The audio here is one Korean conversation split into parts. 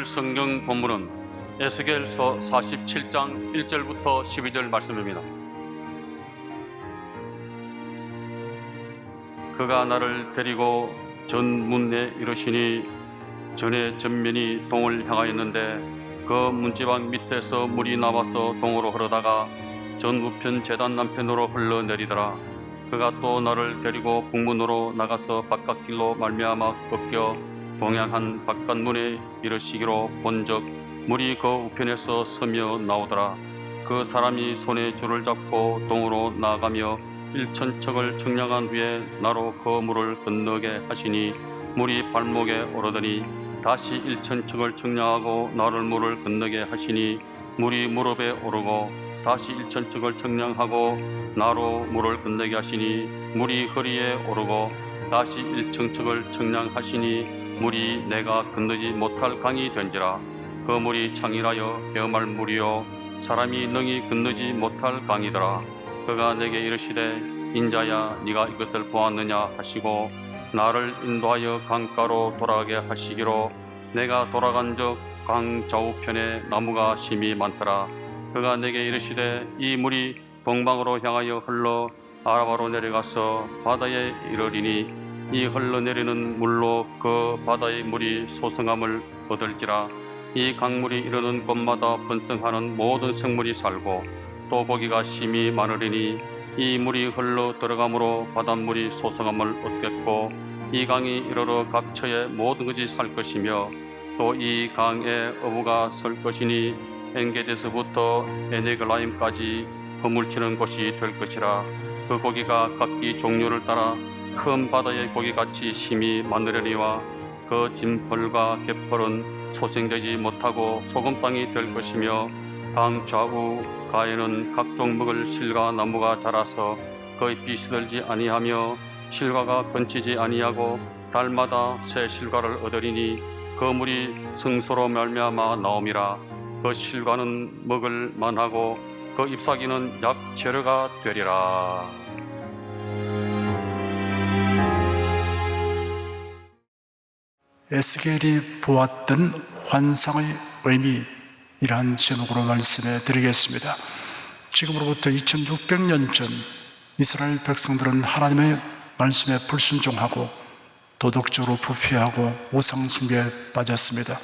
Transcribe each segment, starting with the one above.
오늘 성경 본문은 에스겔서 47장 1절부터 12절 말씀입니다. 그가 나를 데리고 전문에 이르시니 전에 전면이 동을 향하였는데 그 문지방 밑에서 물이 나와서 동으로 흐르다가 전우편 제단 남편으로 흘러내리더라. 그가 또 나를 데리고 북문으로 나가서 바깥길로 말미암아 꺾여 동양한 바깥문에 이르시기로 본즉 물이 그 우편에서 서며 나오더라. 그 사람이 손에 줄을 잡고 동으로 나아가며 1,000척을 청량한 후에 나로 그 물을 건너게 하시니 물이 발목에 오르더니 다시 1,000척을 청량하고 나를 물을 건너게 하시니 물이 무릎에 오르고 다시 1,000척을 청량하고 나로 물을 건너게 하시니 물이 허리에 오르고 다시 1,000척을 청량하시니 물이 내가 건너지 못할 강이 된지라. 그 물이 창이라여 헤엄할 물이요 사람이 능히 건너지 못할 강이더라. 그가 내게 이르시되 인자야 네가 이것을 보았느냐 하시고 나를 인도하여 강가로 돌아가게 하시기로 내가 돌아간즉 강 좌우편에 나무가 심이 많더라. 그가 내게 이르시되 이 물이 동방으로 향하여 흘러 아라바로 내려가서 바다에 이르리니 이 흘러내리는 물로 그 바다의 물이 소성함을 얻을지라. 이 강물이 이르는 곳마다 번성하는 모든 생물이 살고 또 고기가 심히 많으리니 이 물이 흘러 들어가므로 바닷물이 소성함을 얻겠고 이 강이 이르러 각처에 모든 것이 살 것이며 또 이 강에 어부가 설 것이니 엔게데스부터 에네글라임까지 허물치는 곳이 될 것이라. 그 고기가 각기 종류를 따라 큰 바다의 고기같이 심히 많으려니와 그 진펄과 갯벌은 소생되지 못하고 소금 땅이 될 것이며 강 좌우 가에는 각종 먹을 실과 나무가 자라서 거의 비시들지 아니하며 실과가 건치지 아니하고 달마다 새 실과를 얻으리니 그 물이 성소로 말미암아 나옴이라. 그 실과는 먹을 만하고 그 잎사귀는 약 재료가 되리라. 에스겔이 보았던 환상의 의미이란 제목으로 말씀해 드리겠습니다. 지금으로부터 2600년 전 이스라엘 백성들은 하나님의 말씀에 불순종하고 도덕적으로 부패하고 우상숭배에 빠졌습니다.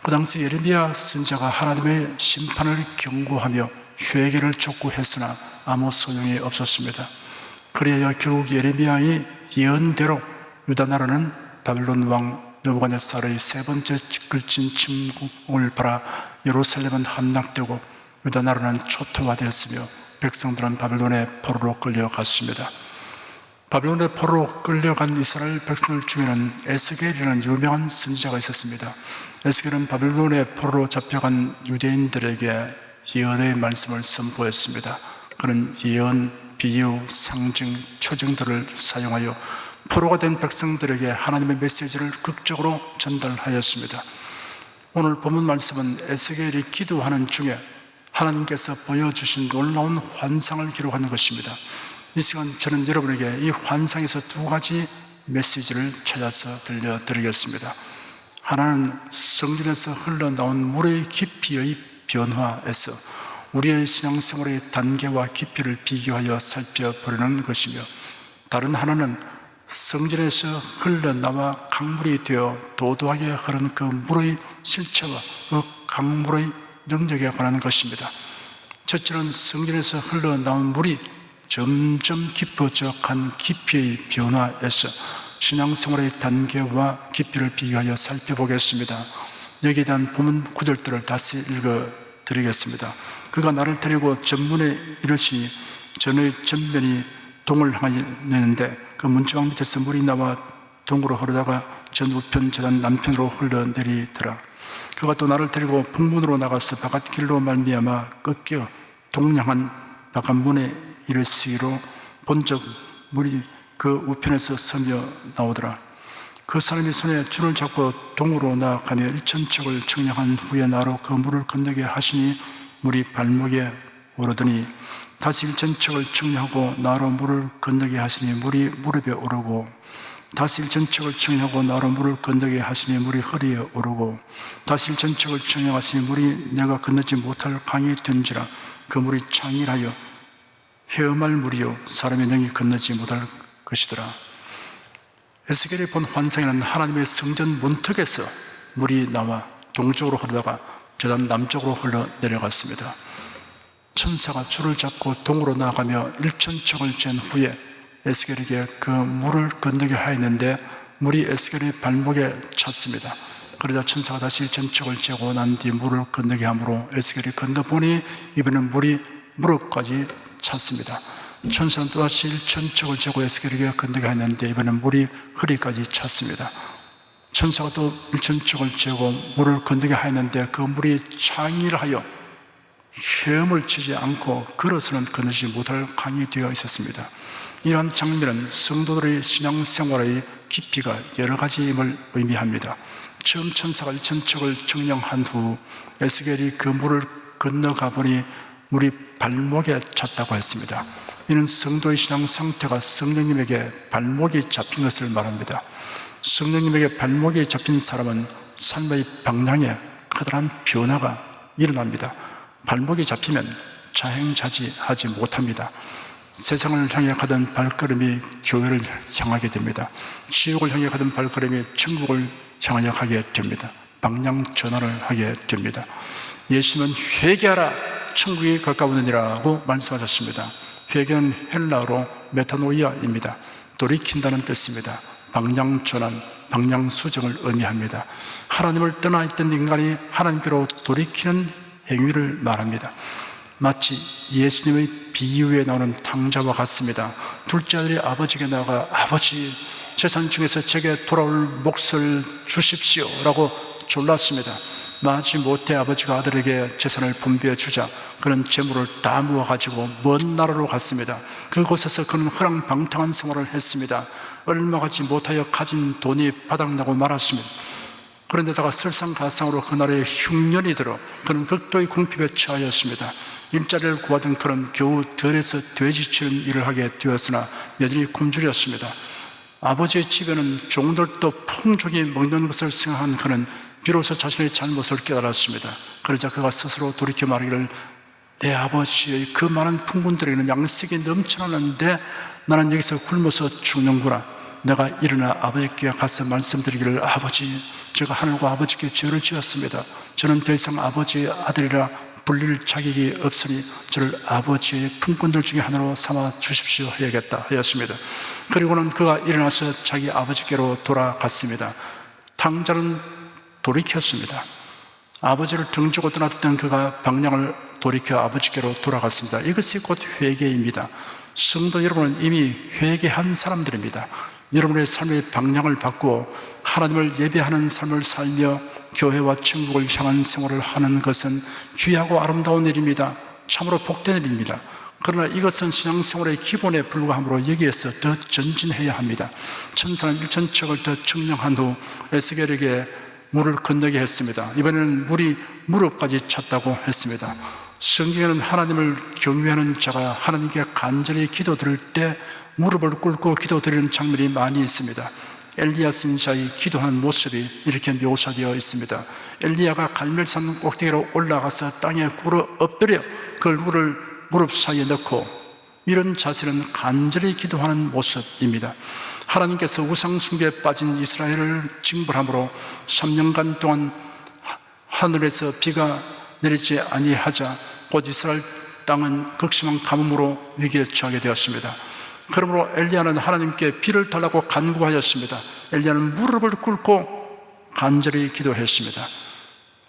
그 당시 예레미야 선지자가 하나님의 심판을 경고하며 회개를 촉구했으나 아무 소용이 없었습니다. 그래야 결국 예레미야의 예언대로 유다 나라는 바벨론 왕 느부갓네살의 세 번째 끌진 침공을 받아 예루살렘은 함락되고 유다 나라는 초토화되었으며 백성들은 바벨론의 포로로 끌려갔습니다. 바벨론의 포로로 끌려간 이스라엘 백성들 중에는 에스겔이라는 유명한 선지자가 있었습니다. 에스겔은 바벨론의 포로로 잡혀간 유대인들에게 예언의 말씀을 선포했습니다. 그는 예언, 비유, 상징, 표징들을 사용하여 포로가 된 백성들에게 하나님의 메시지를 극적으로 전달하였습니다. 오늘 본문 말씀은 에스겔이 기도하는 중에 하나님께서 보여주신 놀라운 환상을 기록하는 것입니다. 이 시간 저는 여러분에게 이 환상에서 두 가지 메시지를 찾아서 들려드리겠습니다. 하나는 성전에서 흘러나온 물의 깊이의 변화에서 우리의 신앙생활의 단계와 깊이를 비교하여 살펴보려는 것이며, 다른 하나는 성전에서 흘러나와 강물이 되어 도도하게 흐르는 그 물의 실체와 그 강물의 능력에 관한 것입니다. 첫째는 성전에서 흘러나온 물이 점점 깊어져 간 깊이의 변화에서 신앙생활의 단계와 깊이를 비교하여 살펴보겠습니다. 여기에 대한 본문 구절들을 다시 읽어드리겠습니다. 그가 나를 데리고 전문에 이르시니 전의 전면이 동을 향하였는데 그 문지방 밑에서 물이 나와 동으로 흐르다가 전 우편 제단 남편으로 흘러내리더라. 그가 또 나를 데리고 북문으로 나가서 바깥길로 말미암아 꺾여 동양한 바깥문에 이르시기로 본즉 물이 그 우편에서 서며 나오더라. 그 사람이 손에 줄을 잡고 동으로 나아가며 1,000척을 청량한 후에 나로 그 물을 건너게 하시니 물이 발목에 오르더니 다시 1,000척을 청량하고 나로 물을 건너게 하시니 물이 무릎에 오르고 다시 일천척을 청량하고 나로 물을 건너게 하시니 물이 허리에 오르고 다시 일천척을 청량하시니 물이 내가 건너지 못할 강이 된지라 그 물이 창일하여 헤엄할 물이요 사람의 능히 건너지 못할 것이더라. 에스겔이 본 환상에는 하나님의 성전 문턱에서 물이 나와 동쪽으로 흐르다가 저단 남쪽으로 흘러내려갔습니다. 천사가 줄을 잡고 동으로 나아가며 일천척을 잰 후에 에스겔에게 그 물을 건너게 하였는데 물이 에스겔의 발목에 찼습니다. 그러자 천사가 다시 일천척을 재고 난 뒤 물을 건너게 하므로 에스겔이 건너보니 이번에는 물이 무릎까지 찼습니다. 천사는 또다시 일천척을 재고 에스겔에게 건너게 하였는데 이번에는 물이 허리까지 찼습니다. 천사가 또 일천척을 재고 물을 건너게 하였는데 그 물이 창일하여 헤엄을 치지 않고 걸어서는 건너지 못할 강이 되어 있었습니다. 이러한 장면은 성도들의 신앙생활의 깊이가 여러 가지임을 의미합니다. 처음 천사가 일천척을 청량한 후 에스겔이 그 물을 건너가 보니 물이 발목에 찼다고 했습니다. 이는 성도의 신앙 상태가 성령님에게 발목이 잡힌 것을 말합니다. 성령님에게 발목이 잡힌 사람은 삶의 방향에 커다란 변화가 일어납니다. 발목이 잡히면 자행자지하지 못합니다. 세상을 향해 가던 발걸음이 교회를 향하게 됩니다. 지옥을 향해 가던 발걸음이 천국을 향하여 가게 됩니다. 방향 전환을 하게 됩니다. 예수님은 회개하라 천국이 가까우느니라고 말씀하셨습니다. 회개는 헬라어로 메타노이아입니다. 돌이킨다는 뜻입니다. 방향 전환, 방향 수정을 의미합니다. 하나님을 떠나 있던 인간이 하나님께로 돌이키는 행위를 말합니다. 마치 예수님의 비유에 나오는 탕자와 같습니다. 둘째 아들이 아버지에게 나아가 아버지 재산 중에서 제게 돌아올 몫을 주십시오 라고 졸랐습니다. 마지못해 아버지가 아들에게 재산을 분배해 주자 그는 재물을 다 모아가지고 먼 나라로 갔습니다. 그곳에서 그는 허랑방탕한 생활을 했습니다. 얼마 가지 못하여 가진 돈이 바닥나고 말았습니다. 그런데다가 설상가상으로 그 나라에 흉년이 들어 그는 극도의 궁핍에 처하였습니다. 일자리를 구하던 그는 겨우 들에서 돼지치는 일을 하게 되었으나 여전히 굶주렸습니다. 아버지의 집에는 종들도 풍족히 먹는 것을 생각한 그는 비로소 자신의 잘못을 깨달았습니다. 그러자 그가 스스로 돌이켜 말하기를 내 아버지의 그 많은 풍군들에게는 양식이 넘쳐나는데 나는 여기서 굶어서 죽는구나. 내가 일어나 아버지께 가서 말씀드리기를 아버지 제가 하늘과 아버지께 죄를 지었습니다. 저는 더 이상 아버지의 아들이라 불릴 자격이 없으니 저를 아버지의 품꾼들 중에 하나로 삼아 주십시오 해야겠다 하였습니다. 그리고는 그가 일어나서 자기 아버지께로 돌아갔습니다. 탕자는 돌이켰습니다. 아버지를 등지고 떠났던 그가 방향을 돌이켜 아버지께로 돌아갔습니다. 이것이 곧 회개입니다. 성도 여러분은 이미 회개한 사람들입니다. 여러분의 삶의 방향을 바꾸어 하나님을 예배하는 삶을 살며 교회와 천국을 향한 생활을 하는 것은 귀하고 아름다운 일입니다. 참으로 복된 일입니다. 그러나 이것은 신앙생활의 기본에 불과하므로 여기에서 더 전진해야 합니다. 천사는 일천척을 더 청량한 후 에스겔에게 물을 건너게 했습니다. 이번에는 물이 무릎까지 찼다고 했습니다. 성경에는 하나님을 경외하는 자가 하나님께 간절히 기도드릴 때 무릎을 꿇고 기도드리는 장면이 많이 있습니다. 엘리야 선지자의 기도하는 모습이 이렇게 묘사되어 있습니다. 엘리야가 갈멜산 꼭대기로 올라가서 땅에 꿇어 엎드려 그 얼굴을 무릎 사이에 넣고 이런 자세는 간절히 기도하는 모습입니다. 하나님께서 우상 숭배에 빠진 이스라엘을 징벌함으로 3년간 동안 하늘에서 비가 내리지 아니하자 곧 이스라엘 땅은 극심한 가뭄으로 위기에 처하게 되었습니다. 그러므로 엘리야는 하나님께 비를 달라고 간구하였습니다. 엘리야는 무릎을 꿇고 간절히 기도했습니다.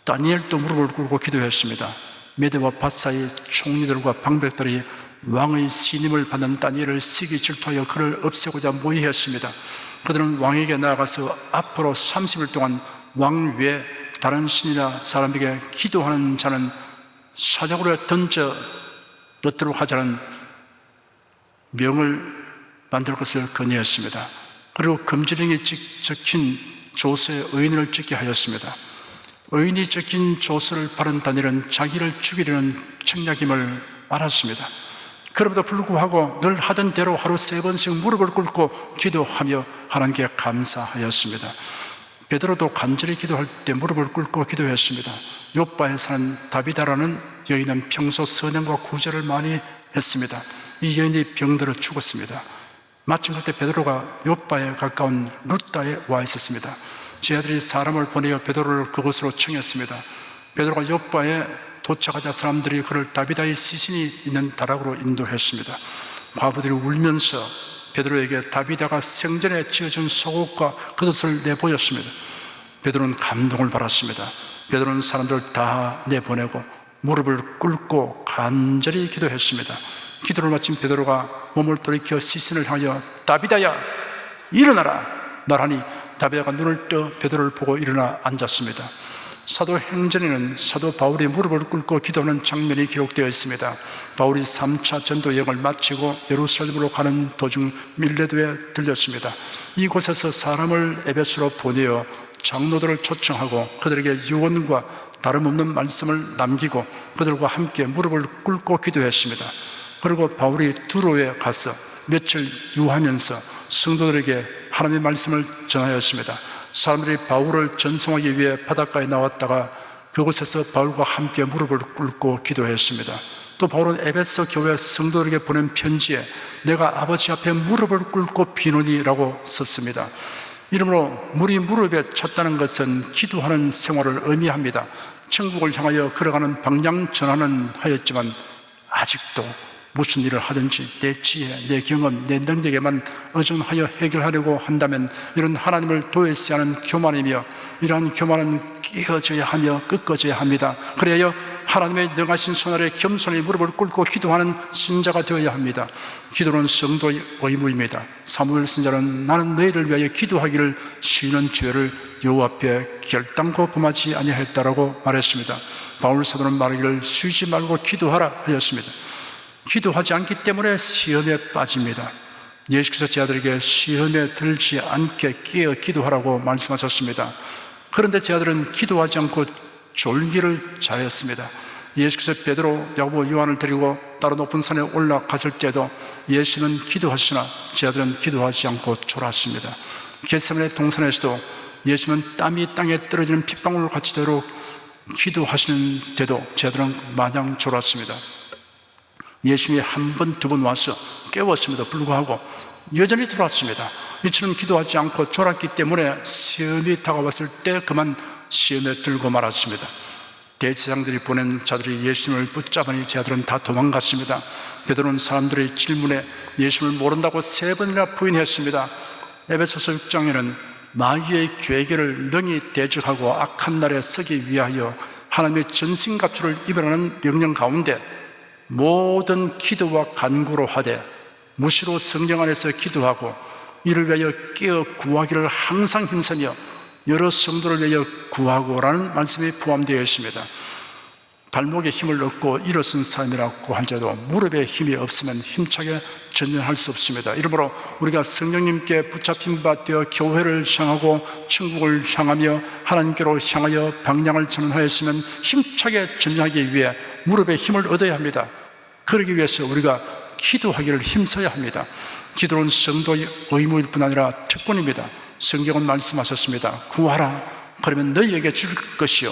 다니엘도 무릎을 꿇고 기도했습니다. 메대와 바사의 총리들과 방백들이 왕의 신임을 받는 다니엘을 시기 질투하여 그를 없애고자 모의했습니다. 그들은 왕에게 나아가서 앞으로 30일 동안 왕 외에 다른 신이나 사람에게 기도하는 자는 사적으로 던져 넣도록 하자는 명을 만들 것을 건의했습니다. 그리고 금지령이 적힌 조서에 의인을 찍게 하였습니다. 의인이 적힌 조서를 바른 다니엘은 자기를 죽이려는 책략임을 알았습니다. 그럼에도 불구하고 늘 하던 대로 하루 3번씩 무릎을 꿇고 기도하며 하나님께 감사하였습니다. 베드로도 간절히 기도할 때 무릎을 꿇고 기도했습니다. 욥바에 사는 다비다라는 여인은 평소 선행과 구제를 많이 했습니다. 이 여인이 병들어 죽었습니다. 마침 그때 베드로가 욥바에 가까운 루다에 와 있었습니다. 제 아들이 사람을 보내어 베드로를 그곳으로 청했습니다. 베드로가 욥바에 도착하자 사람들이 그를 다비다의 시신이 있는 다락으로 인도했습니다. 과부들이 울면서 베드로에게 다비다가 생전에 지어준 속옷과 겉옷을 내보였습니다. 베드로는 감동을 받았습니다. 베드로는 사람들을 다 내보내고 무릎을 꿇고 간절히 기도했습니다. 기도를 마친 베드로가 몸을 돌이켜 시신을 향하여 다비다야 일어나라 말하니 다비다가 눈을 떠 베드로를 보고 일어나 앉았습니다. 사도행전에는 사도 바울이 무릎을 꿇고 기도하는 장면이 기록되어 있습니다. 바울이 3차 전도 여행을 마치고 예루살렘으로 가는 도중 밀레도에 들렸습니다. 이곳에서 사람을 에베소로 보내어 장로들을 초청하고 그들에게 유언과 다름없는 말씀을 남기고 그들과 함께 무릎을 꿇고 기도했습니다. 그리고 바울이 두로에 가서 며칠 유하면서 성도들에게 하나님의 말씀을 전하였습니다. 사람들이 바울을 전송하기 위해 바닷가에 나왔다가 그곳에서 바울과 함께 무릎을 꿇고 기도했습니다. 또 바울은 에베소 교회 성도들에게 보낸 편지에 내가 아버지 앞에 무릎을 꿇고 비노니라고 썼습니다. 이러므로 물이 무릎에 찼다는 것은 기도하는 생활을 의미합니다. 천국을 향하여 걸어가는 방향 전환은 하였지만 아직도 무슨 일을 하든지 내 지혜, 내 경험, 내 능력에만 의존하여 해결하려고 한다면 이런 하나님을 도외시 하는 교만이며 이러한 교만은 깨어져야 하며 꺾어져야 합니다. 그래야 하나님의 능하신 손 아래 겸손히 무릎을 꿇고 기도하는 신자가 되어야 합니다. 기도는 성도의 의무입니다. 사무엘 선지자는 나는 너희를 위하여 기도하기를 쉬는 죄를 여호와 앞에 결단코 범하지 아니하였다라고 말했습니다. 바울 사도는 말하기를 쉬지 말고 기도하라 하였습니다. 기도하지 않기 때문에 시험에 빠집니다. 예수께서 제 아들에게 시험에 들지 않게 깨어 기도하라고 말씀하셨습니다. 그런데 제 아들은 기도하지 않고 졸기를 잘했습니다. 예수께서 베드로, 야고보, 요한을 데리고 다른 높은 산에 올라갔을 때도 예수는 기도하시나 제 아들은 기도하지 않고 졸았습니다. 겟세마네 동산에서도 예수는 땀이 땅에 떨어지는 핏방울 같이 되도록 기도하시는데도 제 아들은 마냥 졸았습니다. 예수님이 한 번, 두 번 와서 깨웠음에도 불구하고 여전히 졸았습니다. 이처럼 기도하지 않고 졸았기 때문에 시험이 다가왔을 때 그만 시험에 들고 말았습니다. 대제사장들이 보낸 자들이 예수님을 붙잡으니 제 아들은 다 도망갔습니다. 베드로는 사람들의 질문에 예수님을 모른다고 3번이나 부인했습니다. 에베소서 6장에는 마귀의 괴계를 능히 대적하고 악한 날에 서기 위하여 하나님의 전신갑주를 입으라는 명령 가운데 모든 기도와 간구로 하되 무시로 성령 안에서 기도하고 이를 위하여 깨어 구하기를 항상 힘쓰며 여러 성도를 위하여 구하고라는 말씀이 포함되어 있습니다. 발목에 힘을 얻고 일어선 사람이라고 할지라도 무릎에 힘이 없으면 힘차게 전진할 수 없습니다. 이러므로 우리가 성령님께 붙잡힌 바 되어 교회를 향하고 천국을 향하며 하나님께로 향하여 방향을 전환하였으면 힘차게 전진하기 위해 무릎에 힘을 얻어야 합니다. 그러기 위해서 우리가 기도하기를 힘써야 합니다. 기도는 성도의 의무일 뿐 아니라 특권입니다. 성경은 말씀하셨습니다. 구하라 그러면 너희에게 줄 것이요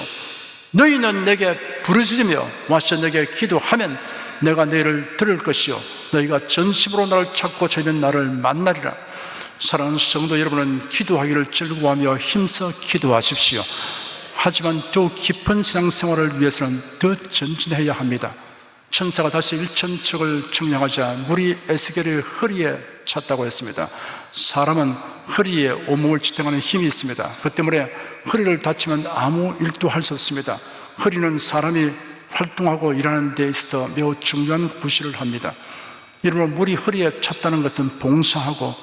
너희는 내게 부르짖으며 와서 내게 기도하면 내가 너희를 들을 것이요 너희가 전심으로 나를 찾고 찾으면 나를 만나리라. 사랑하는 성도 여러분은 기도하기를 즐거워하며 힘써 기도하십시오. 하지만 더욱 깊은 신앙생활을 위해서는 더 전진해야 합니다. 천사가 다시 일천척을 청량하자 물이 에스겔의 허리에 찼다고 했습니다. 사람은 허리에 온몸을 지탱하는 힘이 있습니다. 그 때문에 허리를 다치면 아무 일도 할 수 없습니다. 허리는 사람이 활동하고 일하는 데 있어 매우 중요한 구실을 합니다. 이러므로 물이 허리에 찼다는 것은 봉사하고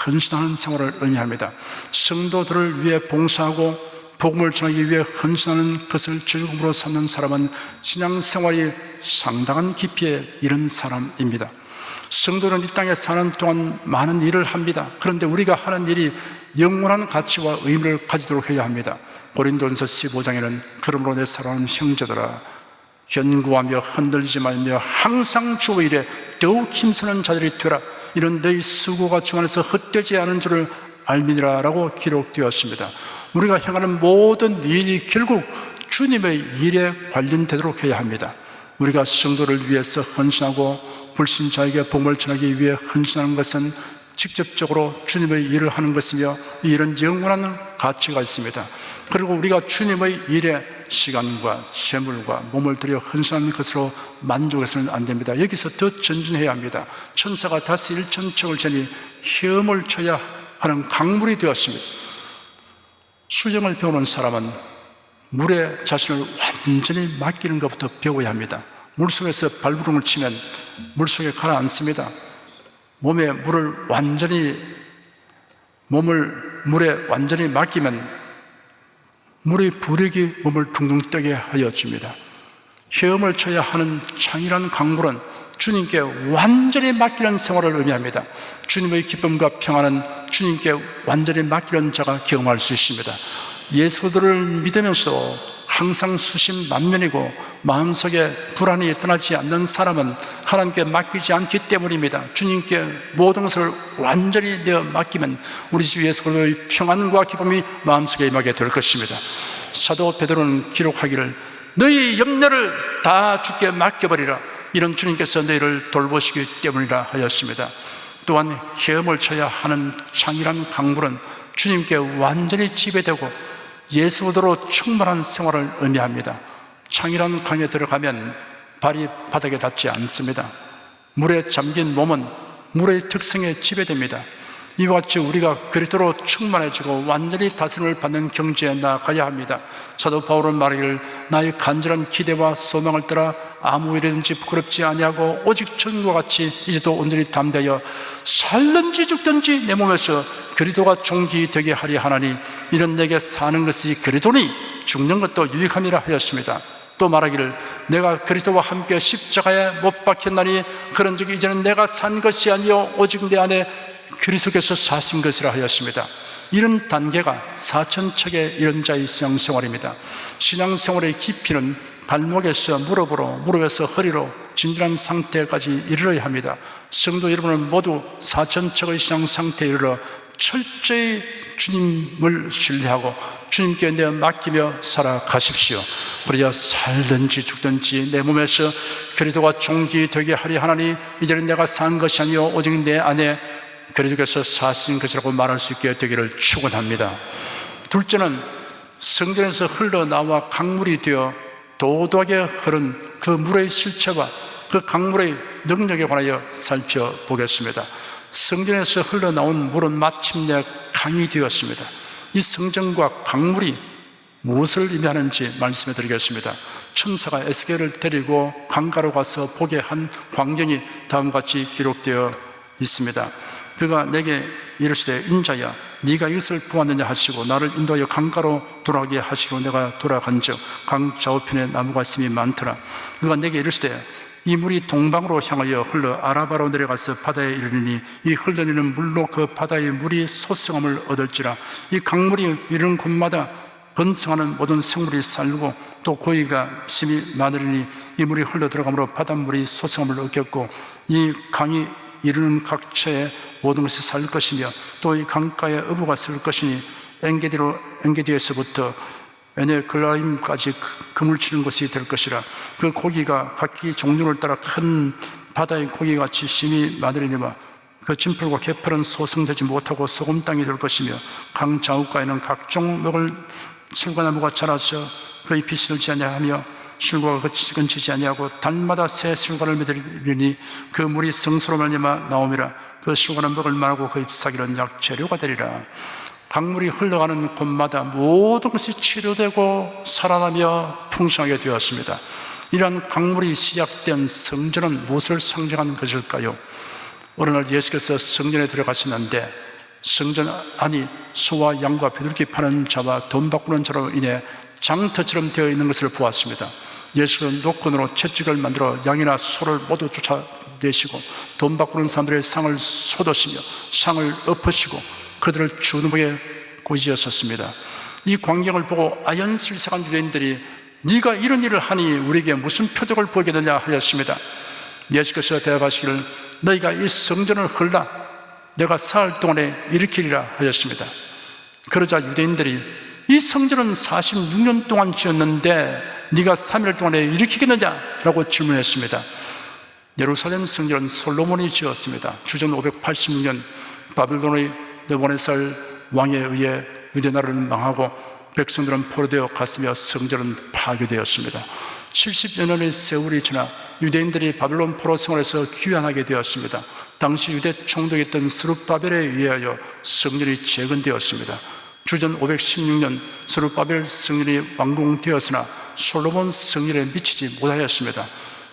헌신하는 생활을 의미합니다. 성도들을 위해 봉사하고 복음을 전하기 위해 헌신하는 것을 즐거움으로 삼는 사람은 신앙생활이 상당한 깊이에 이른 사람입니다. 성도는 이 땅에 사는 동안 많은 일을 합니다. 그런데 우리가 하는 일이 영원한 가치와 의미를 가지도록 해야 합니다. 고린도전서 15장에는 그러므로 내 사랑하는 형제들아 견고하며 흔들리지 말며 항상 주의 일에 더욱 힘쓰는 자들이 되라. 이런 너희 수고가 주 안에서 헛되지 않은 줄을 알미니라 라고 기록되었습니다. 우리가 행하는 모든 일이 결국 주님의 일에 관련되도록 해야 합니다. 우리가 성도를 위해서 헌신하고 불신자에게 복음을 전하기 위해 헌신하는 것은 직접적으로 주님의 일을 하는 것이며 이 일은 영원한 가치가 있습니다. 그리고 우리가 주님의 일에 시간과 재물과 몸을 들여 헌신하는 것으로 만족해서는 안 됩니다. 여기서 더 전진해야 합니다. 천사가 다시 1천척을 재니 헤엄을 쳐야 하는 강물이 되었습니다. 수영을 배우는 사람은 물에 자신을 완전히 맡기는 것부터 배워야 합니다. 물속에서 발버둥을 치면 물속에 가라앉습니다. 몸을 물에 완전히 맡기면 물의 부력이 몸을 둥둥 뜨게 하여 줍니다. 헤엄을 쳐야 하는 창이란 강물은 주님께 완전히 맡기는 생활을 의미합니다. 주님의 기쁨과 평안은 주님께 완전히 맡기는 자가 경험할 수 있습니다. 예수들을 믿으면서도 항상 수심만면이고 마음속에 불안이 떠나지 않는 사람은 하나님께 맡기지 않기 때문입니다. 주님께 모든 것을 완전히 내어 맡기면 우리 주 예수 그리스도의 평안과 기쁨이 마음속에 임하게 될 것입니다. 사도 베드로는 기록하기를 너희 염려를 다 주께 맡겨버리라. 이런 주님께서 너희를 돌보시기 때문이라 하였습니다. 또한 헤엄을 쳐야 하는 창이란 강물은 주님께 완전히 지배되고 예수로도 충만한 생활을 의미합니다. 창이란 강에 들어가면 발이 바닥에 닿지 않습니다. 물에 잠긴 몸은 물의 특성에 지배됩니다. 이와 같이 우리가 그리스도로 충만해지고 완전히 다스림을 받는 경지에 나아가야 합니다. 사도 바울은 말하기를 나의 간절한 기대와 소망을 따라 아무 일이든지 부끄럽지 아니하고 오직 전과 같이 이제도 온전히 담대하여 살든지 죽든지 내 몸에서 그리스도가 존귀되게 하리 하나니 이런 내게 사는 것이 그리스도니 죽는 것도 유익함이라 하였습니다. 또 말하기를 내가 그리스도와 함께 십자가에 못 박혔나니 그런즉 이제는 내가 산 것이 아니요 오직 내 안에 그리스도께서 사신 것이라 하였습니다. 이런 단계가 사천척의 이런 자의 신앙생활입니다. 신앙생활의 깊이는 발목에서 무릎으로, 무릎에서 허리로 진정한 상태까지 이르러야 합니다. 성도 여러분은 모두 사천척의 신앙 상태에 이르러 철저히 주님을 신뢰하고 주님께 내어 맡기며 살아가십시오. 그래야 살든지 죽든지 내 몸에서 그리스도가 존귀되게 하리 하나니 이제는 내가 산 것이 아니요 오직 내 안에 그리스도께서 사신 것이라고 말할 수 있게 되기를 축원합니다. 둘째는 성전에서 흘러나와 강물이 되어 도도하게 흐른 그 물의 실체와 그 강물의 능력에 관하여 살펴보겠습니다. 성전에서 흘러나온 물은 마침내 강이 되었습니다. 이 성전과 강물이 무엇을 의미하는지 말씀해 드리겠습니다. 천사가 에스겔을 데리고 강가로 가서 보게 한 광경이 다음과 같이 기록되어 있습니다. 그가 내게 이르시되 인자야 네가 이것을 보았느냐 하시고 나를 인도하여 강가로 돌아가게 하시고 내가 돌아간즉 강 좌우편에 나무가 있음이 많더라. 그가 내게 이르시되 이 물이 동방으로 향하여 흘러 아라바로 내려가서 바다에 이르니 이 흘러내리는 물로 그 바다의 물이 소성함을 얻을지라. 이 강물이 이르는 곳마다 번성하는 모든 생물이 살고 또 고기가 심히 많으리니 이 물이 흘러 들어가므로 바닷물이 소성함을 얻겠고 이 강이 이르는 각처에 모든 것이 살 것이며 또 이 강가에 어부가 쓸 것이니 엔게디에서부터 에네글라임까지 그물 치는 것이 될 것이라. 그 고기가 각기 종류를 따라 큰 바다의 고기같이 심히 많으리니와 그 진풀과 개풀은 소성되지 못하고 소금 땅이 될 것이며 강 좌우가에는 각종 먹을 실과나무가 자라서 그 잎이 시들지 아니하며 실과가 건치지 아니하고 달마다 새 실과를 맺으리니 그 물이 성수로 말미암아 나옴이라. 그 실과는 먹을 만하고 그 잎사귀는 약재료가 되리라. 강물이 흘러가는 곳마다 모든 것이 치료되고 살아나며 풍성하게 되었습니다. 이러한 강물이 시작된 성전은 무엇을 상징하는 것일까요? 어느 날 예수께서 성전에 들어가시는데 성전 안이 소와 양과 비둘기 파는 자와 돈 바꾸는 자로 인해 장터처럼 되어 있는 것을 보았습니다. 예수는 노건으로 채찍을 만들어 양이나 소를 모두 쫓아내시고 돈 바꾸는 사람들의 상을 쏟으시며 상을 엎으시고 그들을 주누르게 꾸짖었습니다. 이 광경을 보고 아연실색한 유대인들이 네가 이런 일을 하니 우리에게 무슨 표적을 보이게 되냐 하였습니다. 예수께서 대답하시기를 너희가 이 성전을 헐라 내가 사흘 동안에 일으키리라 하였습니다. 그러자 유대인들이 이 성전은 46년 동안 지었는데 네가 3일 동안에 일으키겠느냐라고 질문했습니다. 예루살렘 성전은 솔로몬이 지었습니다. 주전 586년 바벨론의 느부갓네살 왕에 의해 유대나라를 망하고 백성들은 포로되어 갔으며 성전은 파괴되었습니다. 70여 년의 세월이 지나 유대인들이 바벨론 포로 생활에서 귀환하게 되었습니다. 당시 유대 총독이었던 스룹바벨에 의하여 성전이 재건되었습니다. 주전 516년 스룹바벨 성전이 완공되었으나 솔로몬 성전에 미치지 못하였습니다.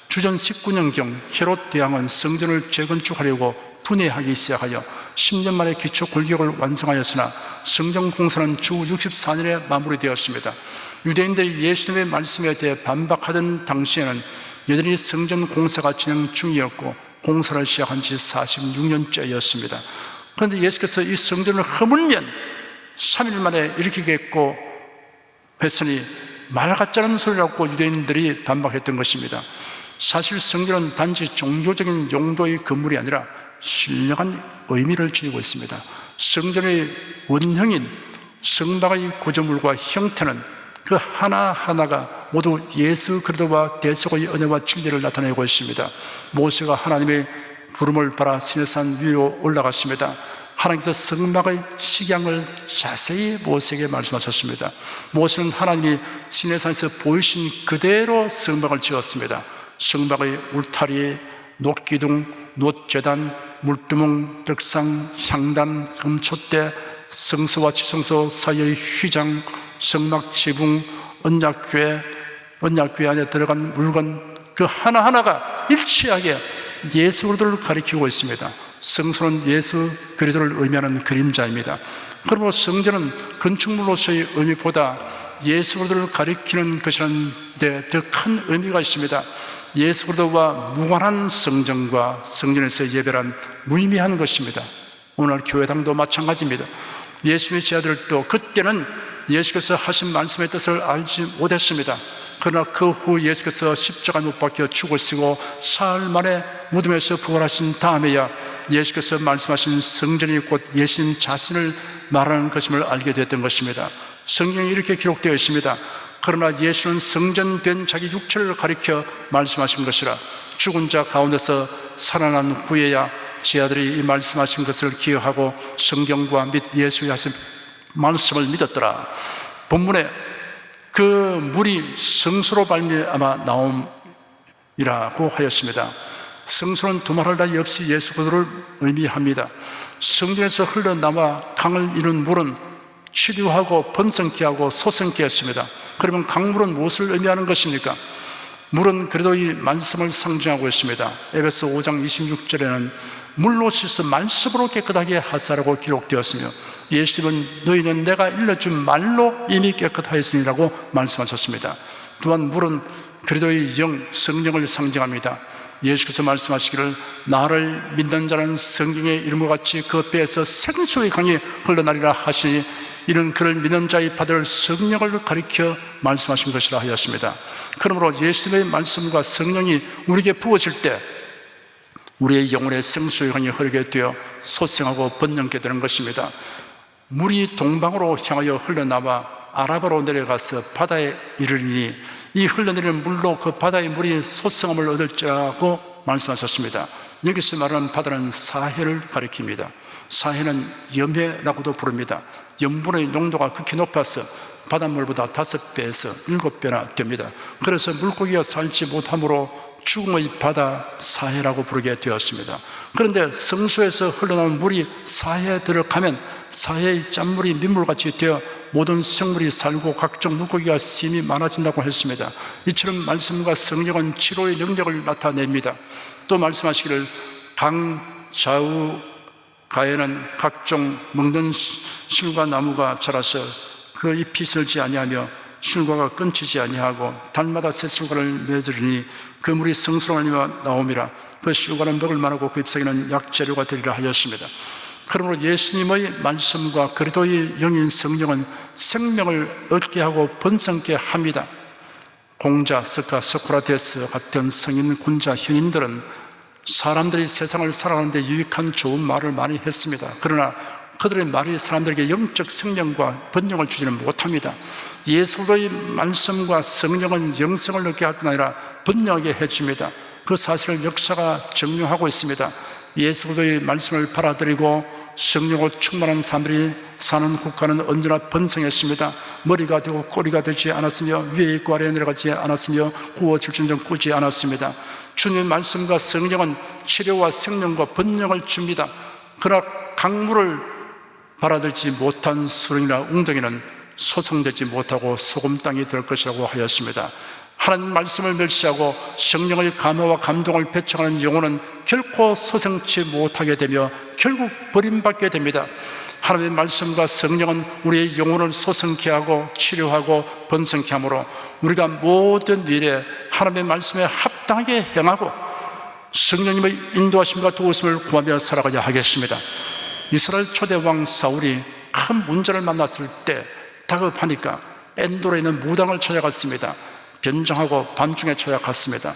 주전 19년경 헤롯 대왕은 성전을 재건축하려고 분해하기 시작하여 10년 만에 기초 골격을 완성하였으나 성전 공사는 주 64년에 마무리되었습니다. 유대인들이 예수님의 말씀에 대해 반박하던 당시에는 여전히 성전 공사가 진행 중이었고 공사를 시작한 지 46년째였습니다. 그런데 예수께서 이 성전을 허물면 3일 만에 일으키겠고 했으니 말 같자는 소리라고 유대인들이 반박했던 것입니다. 사실 성전은 단지 종교적인 용도의 건물이 아니라 신령한 의미를 지니고 있습니다. 성전의 원형인 성막의 구조물과 형태는 그 하나하나가 모두 예수 그리스도와 대속의 은혜와 진리를 나타내고 있습니다. 모세가 하나님의 부름을 받아 시내산 위로 올라갔습니다. 하나님께서 성막의 식양을 자세히 모세에게 말씀하셨습니다. 모세는 하나님이 시내산에서 보이신 그대로 성막을 지었습니다. 성막의 울타리, 녹기둥, 놋제단, 물두멍, 벽상, 향단, 금촛대, 성소와 지성소 사이의 휘장, 성막 지붕, 언약궤 안에 들어간 물건 그 하나하나가 일치하게 예수 그리스도를 가리키고 있습니다. 성소는 예수 그리스도를 의미하는 그림자입니다. 그러므로 성전은 건축물로서의 의미보다 예수 그리스도를 가리키는 것이라는데 더 큰 의미가 있습니다. 예수 그리스도와 무관한 성전과 성전에서 예배란 무의미한 것입니다. 오늘 교회당도 마찬가지입니다. 예수의 제자들도 그때는 예수께서 하신 말씀의 뜻을 알지 못했습니다. 그러나 그 후 예수께서 십자가 못 박혀 죽으시고 사흘 만에 무덤에서 부활하신 다음에야 예수께서 말씀하신 성전이 곧 예수님 자신을 말하는 것임을 알게 됐던 것입니다. 성경에 이렇게 기록되어 있습니다. 그러나 예수는 성전된 자기 육체를 가리켜 말씀하신 것이라 죽은 자 가운데서 살아난 후에야 제자들이 이 말씀하신 것을 기억하고 성경과 및 예수의 하신 말씀을 믿었더라. 본문에 그 물이 성소로 발미암아 나옴이라고 하였습니다. 성소는 두말할 나위 없이 예수 그리스도를 의미합니다. 성전에서 흘러나와 강을 이룬 물은 치료하고 번성케 하고 솟성케 했습니다. 그러면 강물은 무엇을 의미하는 것입니까? 물은 그리스도의 말씀을 상징하고 있습니다. 에베소 5장 26절에는 물로 씻어 말씀으로 깨끗하게 하사라고 기록되었으며 예수님은 너희는 내가 일러준 말로 이미 깨끗하였으니라고 말씀하셨습니다. 또한 물은 그리스도의 영, 성령을 상징합니다. 예수께서 말씀하시기를 나를 믿는 자는 성경의 이름과 같이 그 뼈에서 생수의 강이 흘러나리라 하시니 이는 그를 믿는 자의 받을 성령을 가리켜 말씀하신 것이라 하였습니다. 그러므로 예수님의 말씀과 성령이 우리에게 부어질 때 우리의 영혼의 생수의 강이 흐르게 되어 솟생하고 번영케 되는 것입니다. 물이 동방으로 향하여 흘러나와 아라바로 내려가서 바다에 이르리니 이 흘러내리는 물로 그 바다의 물이 솟성함을 얻을지라고 말씀하셨습니다. 여기서 말하는 바다는 사해를 가리킵니다. 사해는 염해라고도 부릅니다. 염분의 농도가 극히 높아서 바닷물보다 5배에서 7배나 됩니다. 그래서 물고기가 살지 못하므로 죽음의 바다 사해라고 부르게 되었습니다. 그런데 성소에서 흘러나온 물이 사해에 들어가면 사해의 짠물이 민물같이 되어 모든 생물이 살고 각종 물고기가 심히 많아진다고 했습니다. 이처럼 말씀과 성령은 치료의 능력을 나타냅니다. 또 말씀하시기를 강 좌우 가에는 각종 먹는 실과 나무가 자라서 그 잎이 설지 아니하며 실과가 끊치지 아니하고 달마다 새 실과를 맺으리니 그 물이 성소로 말미암아 나옴이라. 그 실과는 먹을 만하고 그 잎사귀는 약재료가 되리라 하였습니다. 그러므로 예수님의 말씀과 그리스도의 영인 성령은 생명을 얻게 하고 번성케 합니다. 공자, 스카, 소크라테스 같은 성인 군자 현인들은 사람들이 세상을 살아가는데 유익한 좋은 말을 많이 했습니다. 그러나 그들의 말이 사람들에게 영적 생명과 번영을 주지는 못합니다. 예수의 말씀과 성령은 영생을 얻게 할 뿐 아니라 번영하게 해줍니다. 그 사실을 역사가 증명하고 있습니다. 예수의 말씀을 받아들이고 성령으로 충만한 사람들이 사는 국가는 언제나 번성했습니다. 머리가 되고 꼬리가 되지 않았으며 위에 있고 아래에 내려가지 않았으며 구워줄진정 꾸지 않았습니다. 주님의 말씀과 성령은 치료와 생명과 번영을 줍니다. 그러나 강물을 받아들이지 못한 수렁이나 웅덩이는 소성되지 못하고 소금 땅이 될 것이라고 하였습니다. 하나님 말씀을 멸시하고 성령의 감화와 감동을 배척하는 영혼은 결코 소생치 못하게 되며 결국 버림받게 됩니다. 하나님의 말씀과 성령은 우리의 영혼을 소생케 하고 치료하고 번성케 하므로 우리가 모든 일에 하나님의 말씀에 합당하게 행하고 성령님의 인도하심과 도우심을 구하며 살아가야 하겠습니다. 이스라엘 초대왕 사울이 큰 문제를 만났을 때 다급하니까 엔도르에 있는 무당을 찾아갔습니다. 변정하고 밤중에 찾아갔습니다.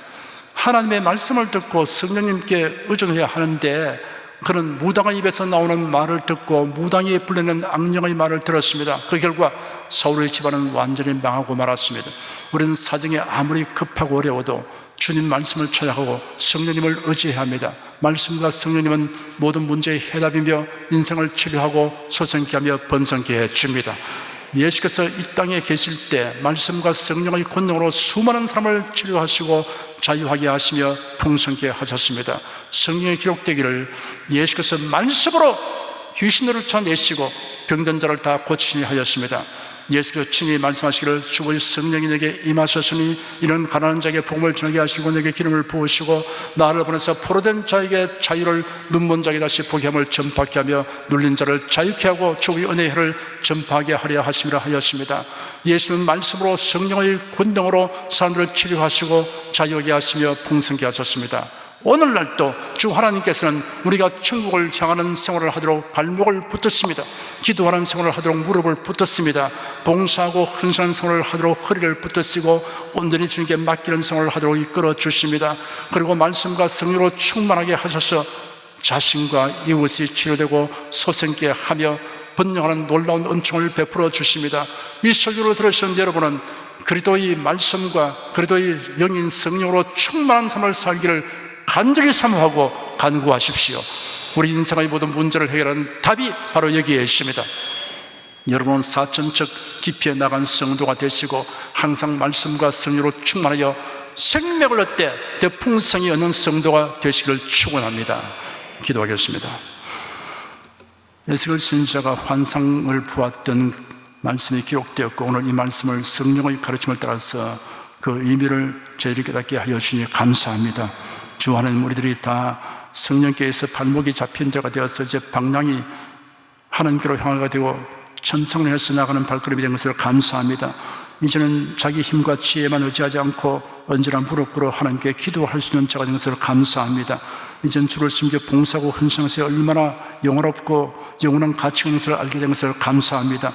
하나님의 말씀을 듣고 성령님께 의존해야 하는데 그는 무당의 입에서 나오는 말을 듣고 무당이 불리는 악령의 말을 들었습니다. 그 결과 사울의 집안은 완전히 망하고 말았습니다. 우리는 사정이 아무리 급하고 어려워도 주님 말씀을 찾아가고 성령님을 의지해야 합니다. 말씀과 성령님은 모든 문제의 해답이며 인생을 치료하고 소생케 하며 번성케 해줍니다. 예수께서 이 땅에 계실 때 말씀과 성령의 권능으로 수많은 사람을 치료하시고 자유하게 하시며 풍성케 하셨습니다. 성경에 기록되기를 예수께서 말씀으로 귀신을 쫓아내시고 병든 자를 다 고치시니 하였습니다. 예수께서 친히 말씀하시기를 주의 성령이 내게 임하셨으니 이는 가난한 자에게 복음을 전하게 하시고 내게 기름을 부으시고 나를 보내서 포로된 자에게 자유를, 눈먼 자에게 다시 보게 함을 전파케 하며 눌린 자를 자유케 하고 주의 은혜의 해를 전파하게 하려 하심이라 하였습니다. 예수는 말씀으로 성령의 권능으로 사람들을 치료하시고 자유하게 하시며 풍성케 하셨습니다. 오늘날도 주 하나님께서는 우리가 천국을 향하는 생활을 하도록 발목을 붙드십니다. 기도하는 생활을 하도록 무릎을 붙드십니다. 봉사하고 헌신하는 생활을 하도록 허리를 붙드시고 온전히 주님께 맡기는 생활을 하도록 이끌어 주십니다. 그리고 말씀과 성령으로 충만하게 하셔서 자신과 이웃이 치료되고 소생케 하며 번영하는 놀라운 은총을 베풀어 주십니다. 이 설교를 들으시는 여러분은 그리스도의 말씀과 그리스도의 영인 성령으로 충만한 삶을 살기를 간절히 사모하고 간구하십시오. 우리 인생의 모든 문제를 해결하는 답이 바로 여기에 있습니다. 여러분은 사천적 깊이에 나간 성도가 되시고 항상 말씀과 성령으로 충만하여 생명을 얻되 더 풍성히 얻는 성도가 되시기를 축원합니다. 기도하겠습니다. 에스겔 선지자가 환상을 보았던 말씀이 기록되었고 오늘 이 말씀을 성령의 가르침을 따라서 그 의미를 저희를 깨닫게 하여 주니 감사합니다. 주 하나님, 우리들이 다 성령께서 발목이 잡힌 자가 되어서 이제 방향이 하나님께로 향하게 되고 천성을 해서 나가는 발걸음이 된 것을 감사합니다. 이제는 자기 힘과 지혜만 의지하지 않고 언제나 무릎 꿇어 하나님께 기도할 수 있는 자가 된 것을 감사합니다. 이제는 주를 섬겨 봉사하고 헌신하는 것이 얼마나 영원롭고 영원한 가치가 있는 것을 알게 된 것을 감사합니다.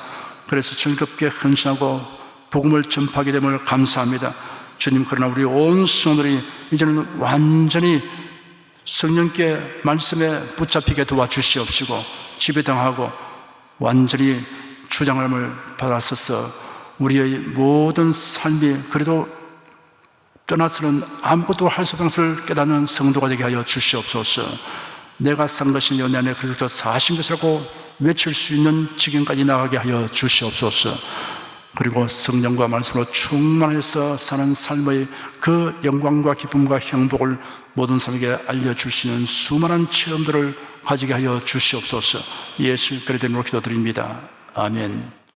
그래서 즐겁게 헌신하고 복음을 전파하게 됨을 감사합니다. 주님, 그러나 우리 온 성도들이 이제는 완전히 성령께 말씀에 붙잡히게 도와주시옵시고 지배당하고 완전히 주장함을 받았어서 우리의 모든 삶이 그래도 떠나서는 아무것도 할 수 없는 것을 깨닫는 성도가 되게 하여 주시옵소서. 내가 산 것이 내 안에 그리스도 사신 것이라고 외칠 수 있는 지경까지 나가게 하여 주시옵소서. 그리고 성령과 말씀으로 충만해서 사는 삶의 그 영광과 기쁨과 행복을 모든 사람에게 알려주시는 수많은 체험들을 가지게 하여 주시옵소서. 예수 그리스도의 이름으로 기도드립니다. 아멘.